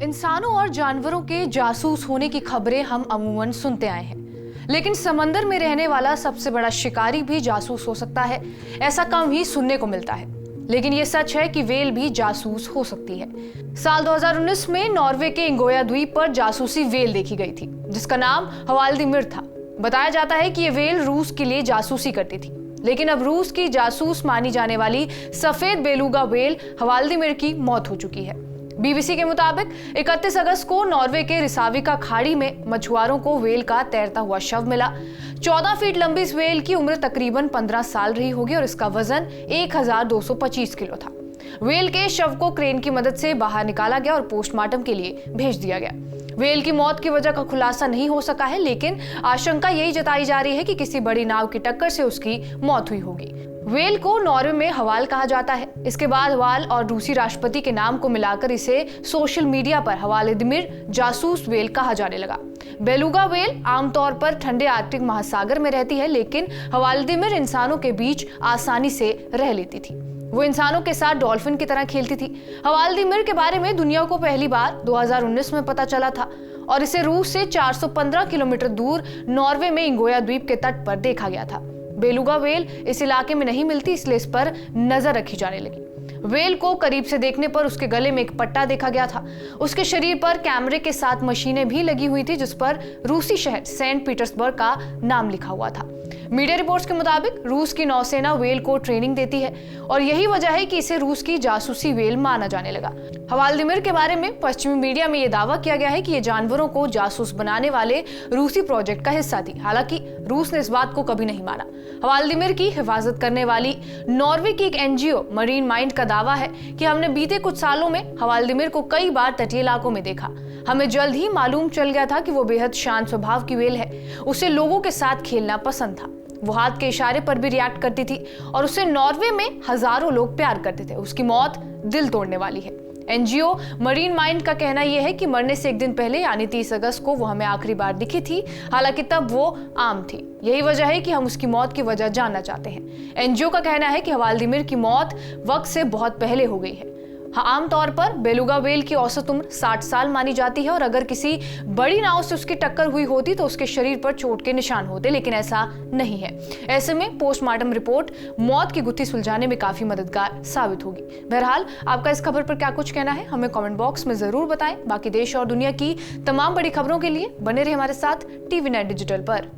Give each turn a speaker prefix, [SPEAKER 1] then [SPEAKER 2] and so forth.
[SPEAKER 1] इंसानों और जानवरों के जासूस होने की खबरें हम अमूमन सुनते आए हैं, लेकिन समंदर में रहने वाला सबसे बड़ा शिकारी भी जासूस हो सकता है। ऐसा कम ही सुनने को मिलता है, लेकिन ये सच है कि व्हेल भी जासूस हो सकती है। साल 2019 में नॉर्वे के इंगोया द्वीप पर जासूसी व्हेल देखी गई थी, जिसका नाम हवाल्दीमिर था। बताया जाता है कि ये व्हेल रूस के लिए जासूसी करती थी, लेकिन अब रूस की जासूस मानी जाने वाली सफेद बेलुगा व्हेल हवाल्दीमिर की मौत हो चुकी है। बीबीसी के मुताबिक 31 अगस्त को नॉर्वे के रिसाविका खाड़ी में मछुआरों को व्हेल का तैरता हुआ शव मिला। 14 फीट लंबी इस व्हेल की उम्र तकरीबन 15 साल रही होगी और इसका वजन 1225 किलो था। व्हेल के शव को क्रेन की मदद से बाहर निकाला गया और पोस्टमार्टम के लिए भेज दिया गया। व्हेल की मौत की वजह का खुलासा नहीं हो सका है, लेकिन आशंका यही जताई जा रही है कि किसी बड़ी नाव की टक्कर से उसकी मौत हुई होगी। व्हेल को नॉर्वे में हवाल कहा जाता है। इसके बाद हवाल और रूसी राष्ट्रपति के नाम को मिलाकर इसे सोशल मीडिया पर हवाल्दीमिर जासूस व्हेल कहा जाने लगा। बेलुगा व्हेल आमतौर पर ठंडे आर्कटिक महासागर में रहती है, लेकिन हवाल्दीमिर इंसानों के बीच आसानी से रह लेती थी। वो इंसानों के साथ डॉल्फिन की तरह खेलती थी। हवाल्दीमिर के बारे में दुनिया को पहली बार 2019 में पता चला था और इसे रूस से 415 किलोमीटर दूर नॉर्वे में इंगोया द्वीप के तट पर देखा गया था। बेलुगा व्हेल इस इलाके में नहीं मिलती, इसलिए इस पर नजर रखी जाने लगी। व्हेल को करीब से देखने पर उसके गले में एक पट्टा देखा गया था। उसके शरीर पर कैमरे के साथ मशीनें भी लगी हुई थी, जिस पर रूसी शहर सेंट पीटर्सबर्ग का नाम लिखा हुआ था। मीडिया रिपोर्ट्स के मुताबिक रूस की नौसेना व्हेल को ट्रेनिंग देती है और यही वजह है कि इसे रूस की जासूसी व्हेल माना जाने लगा। हवाल्दीमिर के बारे में पश्चिमी मीडिया में यह दावा किया गया है कि यह जानवरों को जासूस बनाने वाले रूसी प्रोजेक्ट का हिस्सा थी। हालांकि रूस ने इस बात को कभी नहीं माना। हवाल्दीमिर की हिफाजत करने वाली नॉर्वे की एक एनजीओ मरीन माइंड का दावा है कि हमने बीते कुछ सालों में हवाल्दीमिर को कई बार तटीय इलाकों में देखा। हमें जल्द ही मालूम चल गया था कि वो बेहद शांत स्वभाव की व्हेल है। उसे लोगों के साथ खेलना पसंद था। वो हाथ के इशारे पर भी रिएक्ट करती थी और उसे नॉर्वे में हजारों लोग प्यार करते थे। उसकी मौत दिल तोड़ने वाली है। एनजीओ मरीन माइंड का कहना यह है कि मरने से एक दिन पहले यानी 30 अगस्त को वो हमें आखिरी बार दिखी थी। हालांकि तब वो आम थी। यही वजह है कि हम उसकी मौत की वजह जानना चाहते हैं। एनजीओ का कहना है कि हवाल्दीमिर की मौत वक्त से बहुत पहले हो गई है। आमतौर पर बेलुगा व्हेल की औसत उम्र 60 साल मानी जाती है और अगर किसी बड़ी नाव से उसकी टक्कर हुई होती तो उसके शरीर पर चोट के निशान होते, लेकिन ऐसा नहीं है। ऐसे में पोस्टमार्टम रिपोर्ट मौत की गुत्थी सुलझाने में काफी मददगार साबित होगी। बहरहाल, आपका इस खबर पर क्या कुछ कहना है, हमें कमेंट बॉक्स में जरूर बताएं। बाकी देश और दुनिया की तमाम बड़ी खबरों के लिए बने रहे हमारे साथ टीवी नेट डिजिटल पर।